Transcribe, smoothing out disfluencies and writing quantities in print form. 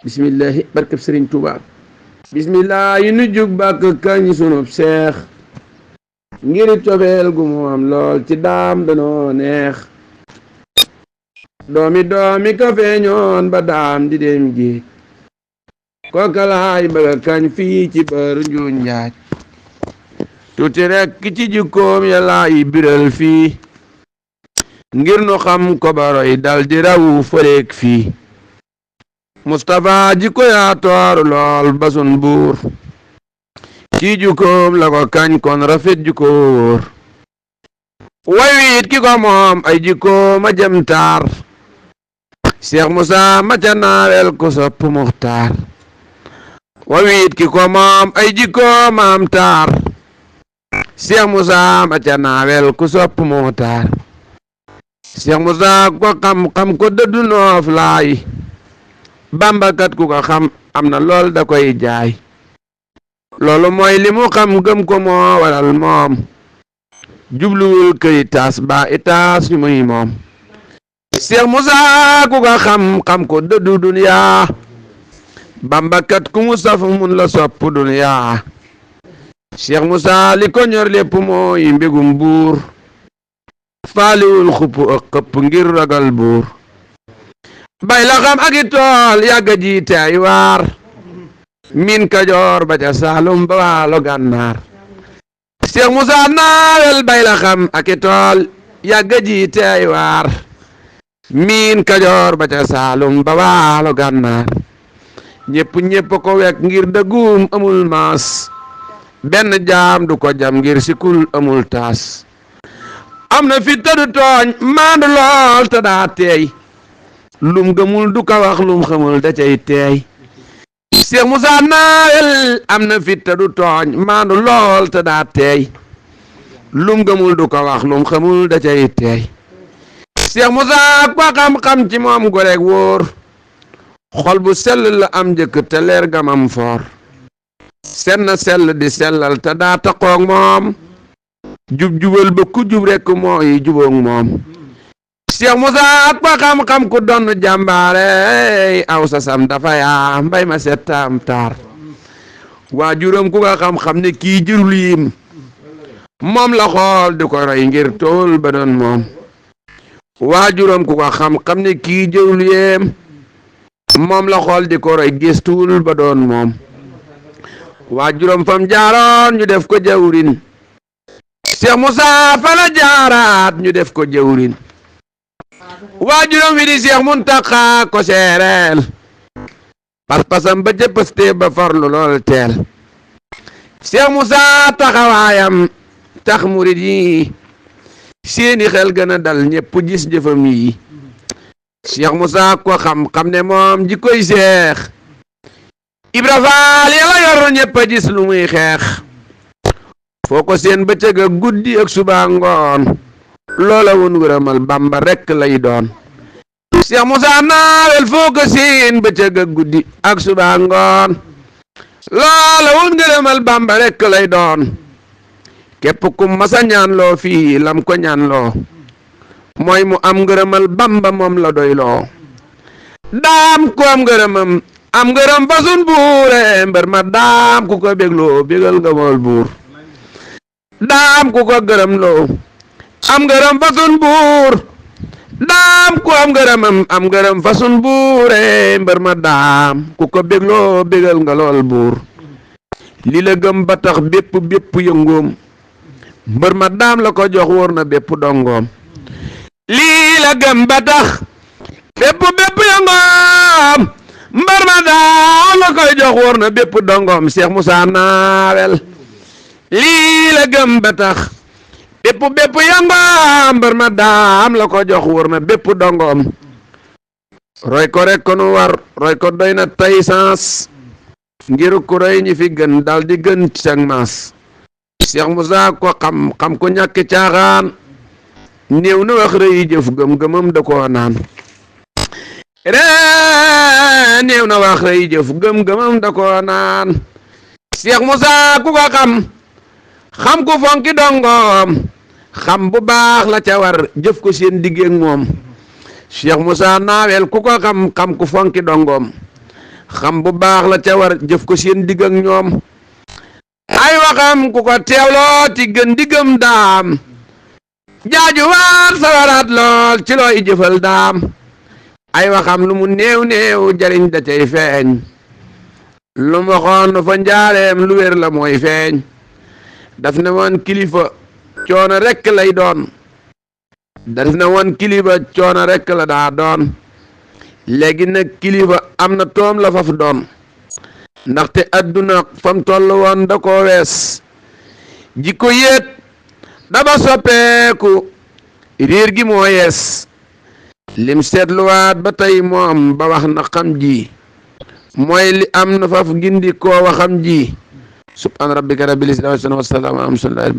bismillahi barkeb sëriñ Tuubaa bismillah yi nu jug bàkk kañ sunub seex ngir cofeel gu mu am lool ci daam danoo neex doomi ka feeñoon ba daam di dem géej kookalaay bëgga kañ fii ci bër njuuñ njaaj tuuti rekk ci jikkoom yàlla yi biral fii ngir nu xam ko baroy dal di rawu fëreek fii Mustafa jikko yaa tooru lool basun buur ci jikkoom la ko kañ kon rafet jikko wóor way wiit ki ko moom ay jikkoom a jëm taar Cheikh Moussa ma ca naawel ko sopp Muxtaar way wiit ki ko moom ay jikkoom am taar Cheikh Moussa ma ca naawel ko sopp Muxtaar Cheikh Moussa ko xam ko dëddu noof laay bambakat ku ko xam am na lool da koy jaay loolu mooy li mu xam gëm ko moo waral moom jubluwul këy taas ba itaas ñu muy moom Cheikh Moussa ku ko xam ko dëddu duniyaa bambakat ku mu saf mun la sopp duniyaa Cheikh Moussa li ko ñor lépp mooy mbégum buur faaliwul xuppu ak xëpp ngir ragal buur bay la xam ak i tool yàgga jiite ay waar min Kajoor ba ca Saalum ba waalo Gànnaar Cheikh Moussa naawel bay la xam ak i tool yàgga jiite ay waar min Kajoor ba ca Saalum ba waalo Gànnaar ñépp ko wekk ngir dëggum amul maas benn jaam du ko jam ngir sikul amul taas am na fi tëdd tooñ maandu lool te daa teey lum gëmul du ko wax lum xamul da cay teey Cheikh Moussa naawel am na fit te du tooñ maandu lool te daa teey lum gëmul du ko wax lum xamul da cay teey Cheikh Moussa ko xam-xam ci moom gorek wóor xol bu sell la am njëkk te leer gamam foor senn sell di sellal te daa taqoog moom jub-jubal ba ku jub rekk mooy juboog moom Cheikh Moussa ko xam ku doon jàmbaare aw sasam dafa yaa mbay ma settaam taar waajuram ku ko xam ne kii jërul yim moom la xool di ko roy ngir tool ba doon moom waajuram ku ko xam ne kii jërul yim moom la xool di ko roy gëstuwul ba doon moom waajuram fam jaaroon ñu def ko jawrin Cheikh Moussa fa la jaaraat ñu def ko jawrin waajuram wi di Cheikh Muntaxa ko seereel pas-pasam ba jëppaste ba farlu lool teel Cheikh Moussa taxawaayam tax murid yi seeni xel gën a dal ñépp gis jëfam yi Cheikh Moussa ko xam ne moom ji koy seex Ibra Faal yàlla yor ñépp a gis lu muy xeex foo ko seen bëccëg ak guddi ak suba ngoon loola wun ngërëmal Bamba rekk lay doon Cheikh Moussa naawel foo ko seen bëccëg ak guddi ak suba ngoon loola wun ngërëmal Bamba rekk lay doon képp ku masa ñaan loo fii lam ko ñaan loo mooy mu am ngërëmal Bamba moom la doy loo daam ku am ngërëmam am ngërëm fa sun buure mbër ma daam ku ko bégloo bégal nga mool buur daam ku ko gërëm loo am ngërëm fa sun buur daam ku am ngërëmam am ngërëm fa sun buure mbër ma daam ku ko bégloo bégal nga lool buur li la gëm ba tax bépp yëngoom mbër ma daam la ko jox wóor na bépp dongoom lii la gëm ba tax bépp yëngoom mbër ma daam la koy jox wóor na bépp dongoom Cheikh Moussa naawel lii la gëm ba tax bépp yëngoom mbër ma daam la ko jox wóor na bépp dongoom roy ko rek ko nu war roy ko doy na tay sans ngir ku roy ñi fi gën dal di gën ci ak maas Cheikh Moussa ko xam ko ñàkk caaxaan néew na wax rëy jëf gëm-gëmam da koo naan néew na wax rëy jëf gëm-gëmam da koo naan Cheikh Moussa ku ko xam ku fonki dongoom xam bu baax la ca war jëf ko seen diggeek moom Cheikh Moussa naawel ku ko xam ku fonki dongoom xam bu baax la ca war jëf ko seen digg ak ñoom ay waxam ku ko teewloo ti gën diggam daam jaaju waar sawaraat lool ci looy jëfal daam ay waxam lu mu néew néew jariñ da cay feeñ lu mu waxoon fa njaareem lu wér la mooy feeñ daf ne woon kilifa coono rekk lay doon daf ne woon kilifa coono rekk la daa doon léegi nag kilifa am na toom la faf doon ndaxte adduna fam toll woon da koo wees jikko yéet daba soppeeku riir gi moo yees lim seetluwaat ba tey moom ba wax na xam ji mooy li am na faf gindi koo waxam ji subhaan rabbika rabbil izzati wa salaamun alal mursaliin